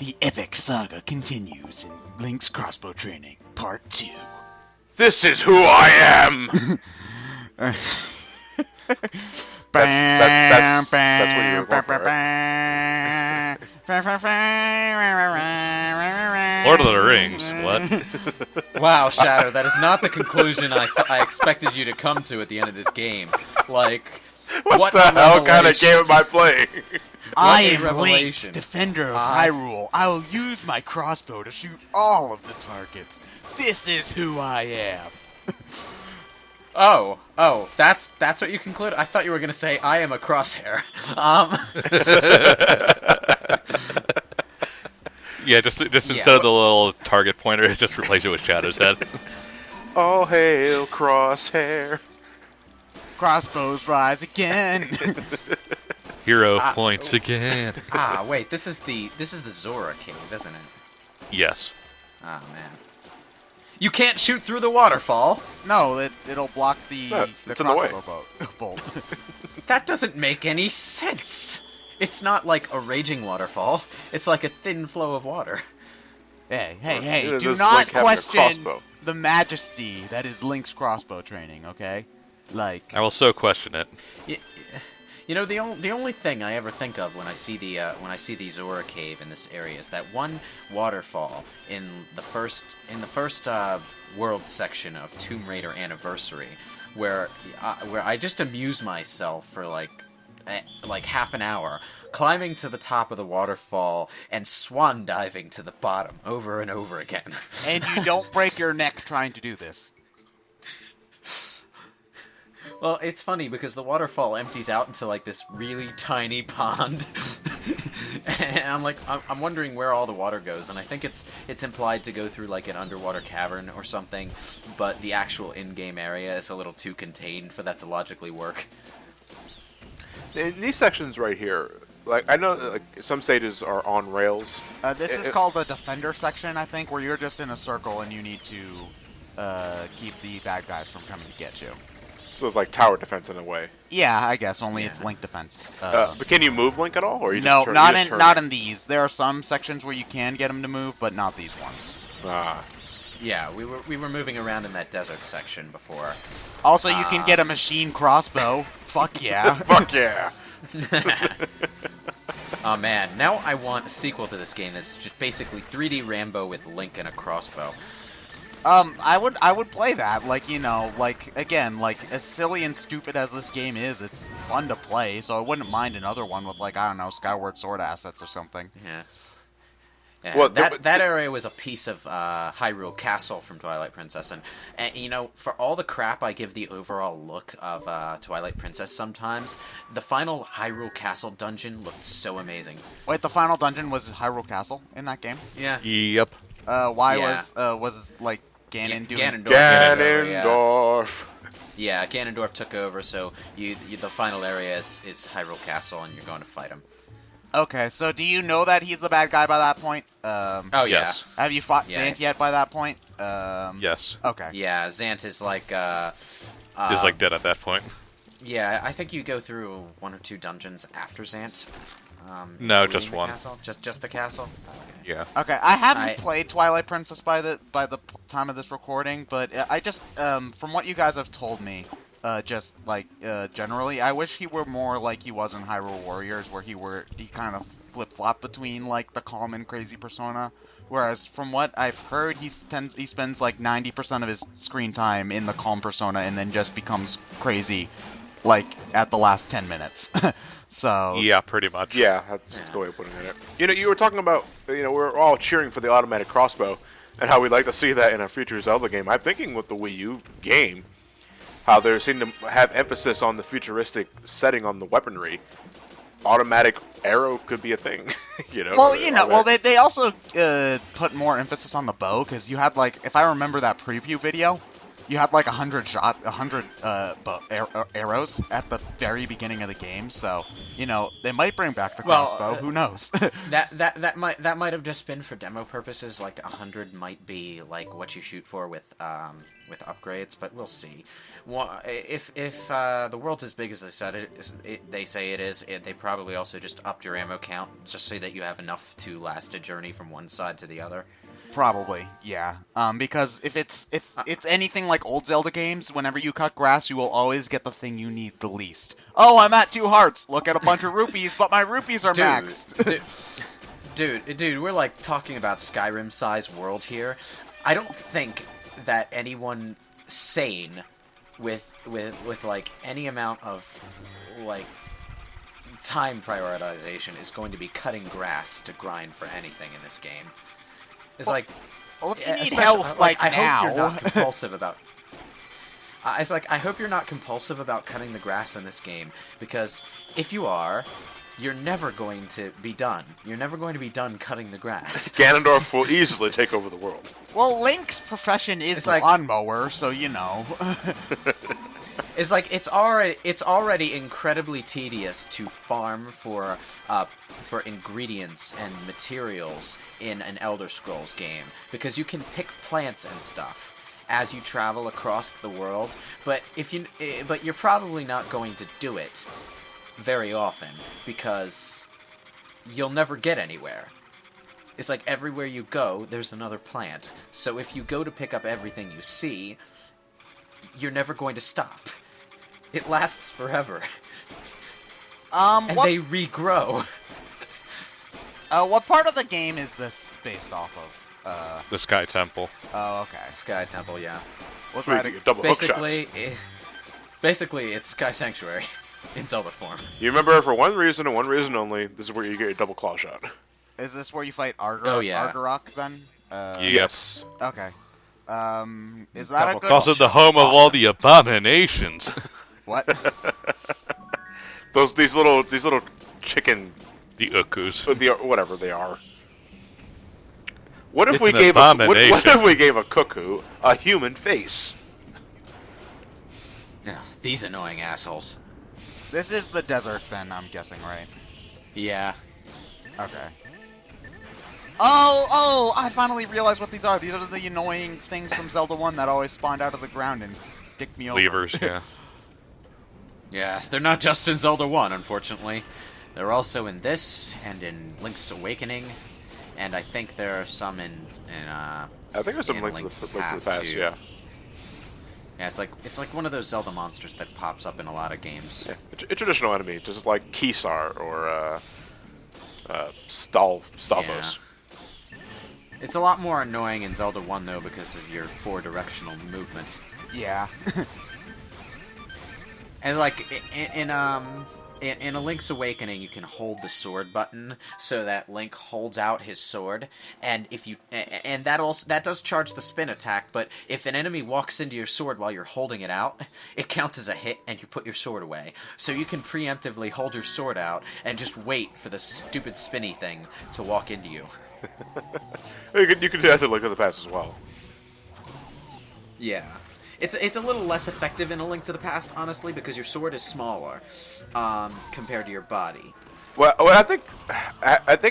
The epic saga continues in Link's Crossbow Training, Part 2. This is who I am! That's what you were going for, right? Lord of the Rings, what? Wow, Shadow, that is not the conclusion I expected you to come to at the end of this game. Like, what the hell kind of game am I playing? I a am revelation. Link, defender of Hyrule. I will use my crossbow to shoot all of the targets. This is who I am. Oh, that's what you conclude? I thought you were going to say, I am a crosshair. Yeah, just instead of the little target pointer, just replace it with Shadow's head. All hail Crosshair. Crossbows rise again. Hero points again. Wait, this is the Zora cave, isn't it? Yes. Ah, man. You can't shoot through the waterfall. No, it'll block the crossbow bolt. That doesn't make any sense. It's not like a raging waterfall. It's like a thin flow of water. Hey, do not question the majesty that is Link's crossbow training, okay? Like, I will so question it. You know, the only thing I ever think of when I see the Zora cave in this area is that one waterfall in the first world section of Tomb Raider Anniversary, where I just amuse myself for like half an hour climbing to the top of the waterfall and swan diving to the bottom over and over again. And you don't break your neck trying to do this. Well, it's funny because the waterfall empties out into like this really tiny pond, and I'm wondering where all the water goes, and I think it's implied to go through like an underwater cavern or something, but the actual in-game area is a little too contained for that to logically work. In these sections right here, like I know like some stages are on rails. This is called the defender section, I think, where you're just in a circle and you need to keep the bad guys from coming to get you. So it's like tower defense in a way. Yeah, I guess, only it's Link defense. But can you move Link at all? Or you no, just not in these. There are some sections where you can get him to move, but not these ones. Yeah, we were moving around in that desert section before. Also, you can get a machine crossbow. Fuck yeah. Fuck yeah. Oh man, now I want a sequel to this game that's just basically 3D Rambo with Link and a crossbow. I would play that. Like, you know, like, again, like, as silly and stupid as this game is, it's fun to play, so I wouldn't mind another one with, like, I don't know, Skyward Sword assets or something. Yeah, well, that area was a piece of Hyrule Castle from Twilight Princess, and you know, for all the crap I give the overall look of Twilight Princess sometimes, the final Hyrule Castle dungeon looked so amazing. Wait, the final dungeon was Hyrule Castle in that game? Yeah. Yep. Why was like Ganon doing... Ganondorf. Yeah, Ganondorf took over, so the final area is Hyrule Castle, and you're going to fight him. Okay, so do you know that he's the bad guy by that point? Oh, yes. Yeah. Have you fought Zant yet by that point? Yes. Okay. Yeah, Zant is like... is like dead at that point. Yeah, I think you go through 1 or 2 dungeons after Zant. No, just one. Just the castle? Okay. Yeah. Okay, I haven't played Twilight Princess by the time of this recording, but I just, from what you guys have told me, just like generally, I wish he were more like he was in Hyrule Warriors, where he kind of flip-flop between like the calm and crazy persona. Whereas from what I've heard, he spends like 90% of his screen time in the calm persona, and then just becomes crazy, like at the last 10 minutes. So yeah, pretty much. Yeah, that's a good way of putting it. You know, you were talking about, you know, we're all cheering for the automatic crossbow, and how we'd like to see that in a future Zelda game. I'm thinking with the Wii U game, how they seem to have emphasis on the futuristic setting on the weaponry. Automatic arrow could be a thing, you know. Well, you know, they also put more emphasis on the bow, because you had, like, if I remember that preview video, you had like 100 arrows at the very beginning of the game. So they might bring back the crossbow. Who knows? that might have just been for demo purposes. Like 100 might be like what you shoot for with upgrades, but we'll see. If the world's as big as they say it is, they probably also just upped your ammo count just so that you have enough to last a journey from one side to the other. Probably, yeah. Because if it's anything like old Zelda games, whenever you cut grass, you will always get the thing you need the least. Oh, I'm at 2 hearts. Look at a bunch of rupees, but my rupees are maxed. Dude, we're like talking about Skyrim-sized world here. I don't think that anyone sane with like any amount of like time prioritization is going to be cutting grass to grind for anything in this game. It's like, well, if you need help, I now. hope you're not compulsive about. It's like I hope you're not compulsive about cutting the grass in this game, because if you are, you're never going to be done. You're never going to be done cutting the grass. Ganondorf will easily take over the world. Well, Link's profession is lawnmower, so It's like it's already incredibly tedious to farm for ingredients and materials in an Elder Scrolls game, because you can pick plants and stuff as you travel across the world, but you're probably not going to do it very often because you'll never get anywhere. It's like everywhere you go, there's another plant. So if you go to pick up everything you see, you're never going to stop. It lasts forever. And they regrow. What part of the game is this based off of? The Sky Temple. Oh, okay. Sky Temple, yeah. We'll try to double hook shots. Basically, it's Sky Sanctuary in Zelda form. You remember, for one reason and one reason only, this is where you get your double claw shot. Is this where you fight yeah. Argarok then? Yes. Okay. Is that a good? It's also the home of all the abominations. What? These little chicken. The Ukus. Whatever they are. What if It's we an gave abomination. what if we gave a cuckoo a human face? Yeah, these annoying assholes. This is the desert then, I'm guessing, right? Yeah. Okay. Oh, I finally realized what these are. These are the annoying things from Zelda 1 that always spawned out of the ground and dick me over. Levers, yeah. Yeah, they're not just in Zelda 1, unfortunately. They're also in this, and in Link's Awakening, and I think there are some in I think there's some Link to the Past, too. yeah. Yeah, it's like one of those Zelda monsters that pops up in a lot of games. Yeah. A traditional enemy, just like Kisar or Stalfos. Yeah. It's a lot more annoying in Zelda 1, though, because of your 4-directional movement. Yeah. And like in a Link's Awakening, you can hold the sword button so that Link holds out his sword, and that does charge the spin attack. But if an enemy walks into your sword while you're holding it out, it counts as a hit, and you put your sword away. So you can preemptively hold your sword out and just wait for the stupid spinny thing to walk into you. You could do that to Link to the Past as well. Yeah. It's a little less effective in A Link to the Past, honestly, because your sword is smaller compared to your body. Well, I think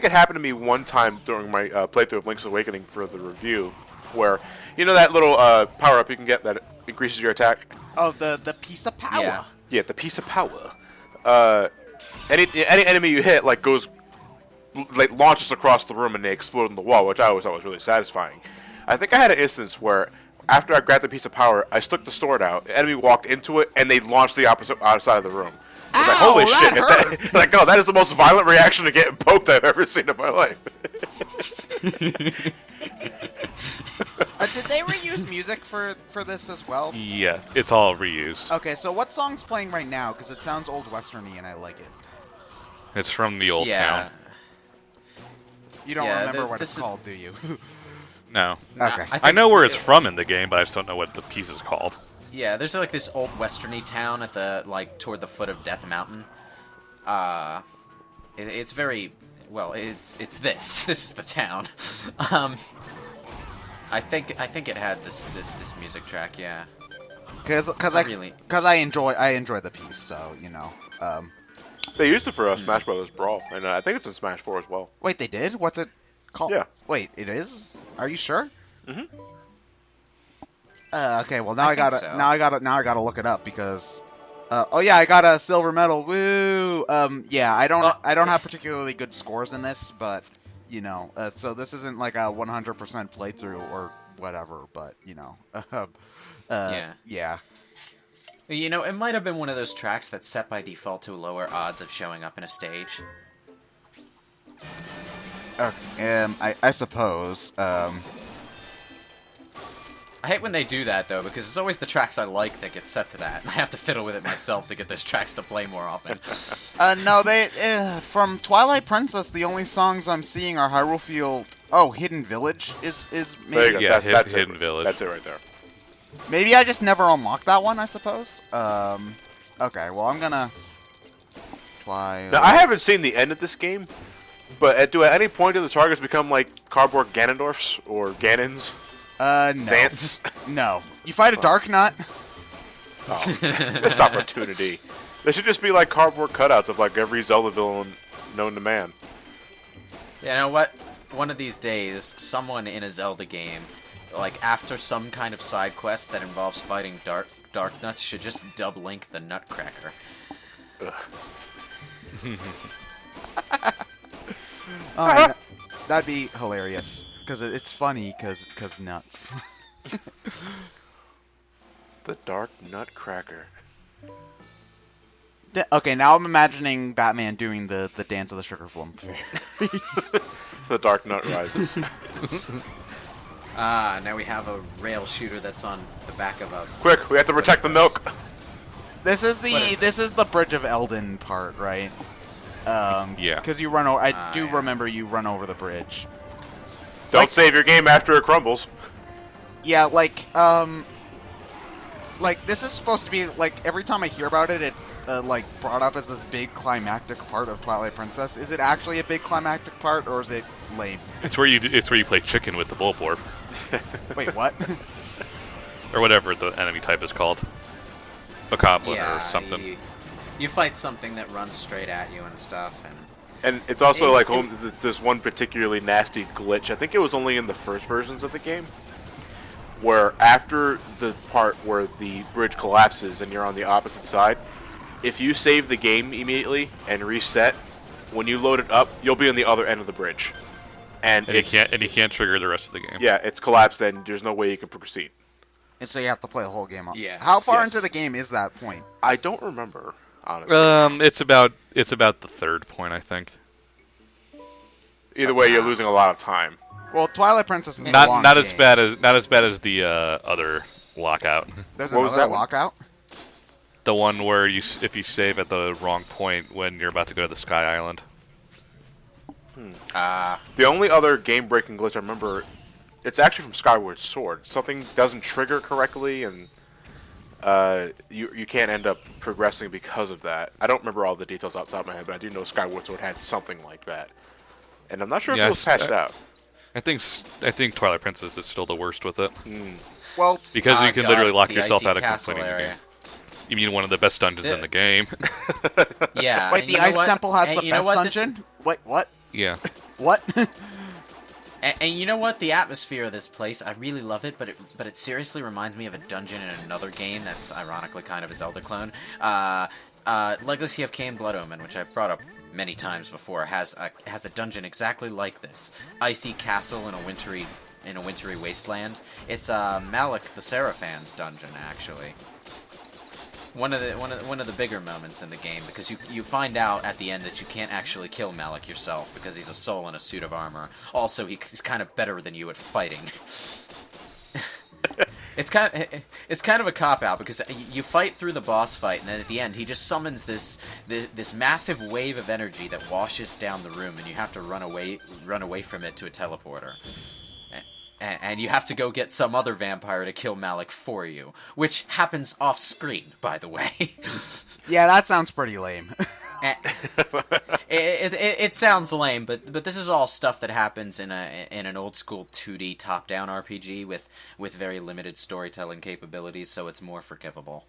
it happened to me one time during my playthrough of Link's Awakening for the review, where that little power up you can get that increases your attack. Oh, the piece of power. Yeah, the piece of power. Any enemy you hit goes launches across the room and they explode in the wall, which I always thought was really satisfying. I think I had an instance where, after I grabbed the piece of power, I stuck the sword out. The enemy walked into it, and they launched the opposite outside of the room. I was like, holy shit! That is the most violent reaction to getting poked I've ever seen in my life. Did they reuse music for this as well? Yeah, it's all reused. Okay, so what song's playing right now? Because it sounds old westerny, and I like it. It's from the old town. You don't remember what it's called, do you? No. Okay. I know where it's from in the game, but I just don't know what the piece is called. Yeah, there's this old westerny town at the toward the foot of Death Mountain. It's very it's this. This is the town. I think it had this music track. Yeah. because Really? I enjoy the piece. So They used it for Smash Brothers Brawl, and I think it's in Smash 4 as well. Wait, they did? What's it called? Yeah. Wait, it is? Are you sure? Mhm. Okay. Well, now I think gotta so. now I gotta look it up because. Oh yeah, I got a silver medal. Woo! Yeah, I don't have particularly good scores in this, but so this isn't like a 100% playthrough or whatever, but yeah. It might have been one of those tracks that's set by default to lower odds of showing up in a stage. I suppose. I hate when they do that, though, because it's always the tracks I like that get set to that, and I have to fiddle with it myself to get those tracks to play more often. No, from Twilight Princess, the only songs I'm seeing are Hyrule Field. Oh, Hidden Village is There you maybe. go. Yeah, That's Hidden it. Village. That's it right there. Maybe I just never unlocked that one, I suppose. Okay, well, I'm gonna... Twilight... Now, I haven't seen the end of this game, but at any point do the targets become like cardboard Ganondorfs or Ganons? No. Xants? No. You fight a Dark Nut? Oh, missed opportunity. They should just be like cardboard cutouts of like every Zelda villain known to man. You know what? One of these days, someone in a Zelda game, like after some kind of side quest that involves fighting Dark Nuts, should just dub Link the Nutcracker. That'd be hilarious. Because it's funny, because nuts. The Dark Nutcracker. Okay, now I'm imagining Batman doing the dance of the sugar plum. The Dark Nut Rises. Now we have a rail shooter that's on the back of a... Quick, we have to protect the milk. This is What is this? the Bridge of Eldin part, right? Yeah. Because you run over. I do yeah. remember you run over the bridge. Don't save your game after it crumbles. Yeah, like this is supposed to be like every time I hear about it, it's like brought up as this big climactic part of Twilight Princess. Is it actually a big climactic part, or is it lame? It's where you play chicken with the Bulborb, Wait, what? or whatever the enemy type is called, a goblin or something. You fight something that runs straight at you and stuff, And it's also like this one particularly nasty glitch. I think it was only in the first versions of the game, where after the part where the bridge collapses and you're on the opposite side, if you save the game immediately and reset, when you load it up, you'll be on the other end of the bridge. And you can't trigger the rest of the game. Yeah, it's collapsed and there's no way you can proceed. And so you have to play the whole game up. Yeah. How far Yes. into the game is that point? I don't remember, honestly. It's about the third point, I think. Either way, you're losing a lot of time. Well, Twilight Princess is a long Not game. as bad as the other lockout. There's What was another that one? lockout? The one where if you save at the wrong point when you're about to go to the Sky Island. The only other game-breaking glitch I remember, it's actually from Skyward Sword. Something doesn't trigger correctly, and you can't end up progressing because of that. I don't remember all the details off the top of my head, but I do know Skyward Sword had something like that. And I'm not sure if it was patched out. I think Twilight Princess is still the worst with it. Well, Because you can literally lock the yourself icy out of castle completing the area. game. You mean one of the best dungeons in the game? Yeah. wait, and the you know Ice what? Temple has And the you know best what? This- dungeon? Wait, what? Yeah. What? And you know what? The atmosphere of this place, I really love it, but it seriously reminds me of a dungeon in another game that's ironically kind of a Zelda clone. Legacy of Kain Blood Omen, which I've brought up many times before, has a dungeon exactly like this. Icy castle in a wintry wasteland. It's Malik the Seraphan's dungeon, actually. One of the bigger moments in the game, because you find out at the end that you can't actually kill Malik yourself because he's a soul in a suit of armor. Also, he's kind of better than you at fighting. It's kind of a cop out because you fight through the boss fight, and then at the end he just summons this massive wave of energy that washes down the room, and you have to run away from it to a teleporter. And you have to go get some other vampire to kill Malik for you, which happens off screen, by the way. Yeah, that sounds pretty lame. It sounds lame, but this is all stuff that happens in an old school 2D top-down RPG with very limited storytelling capabilities, so it's more forgivable.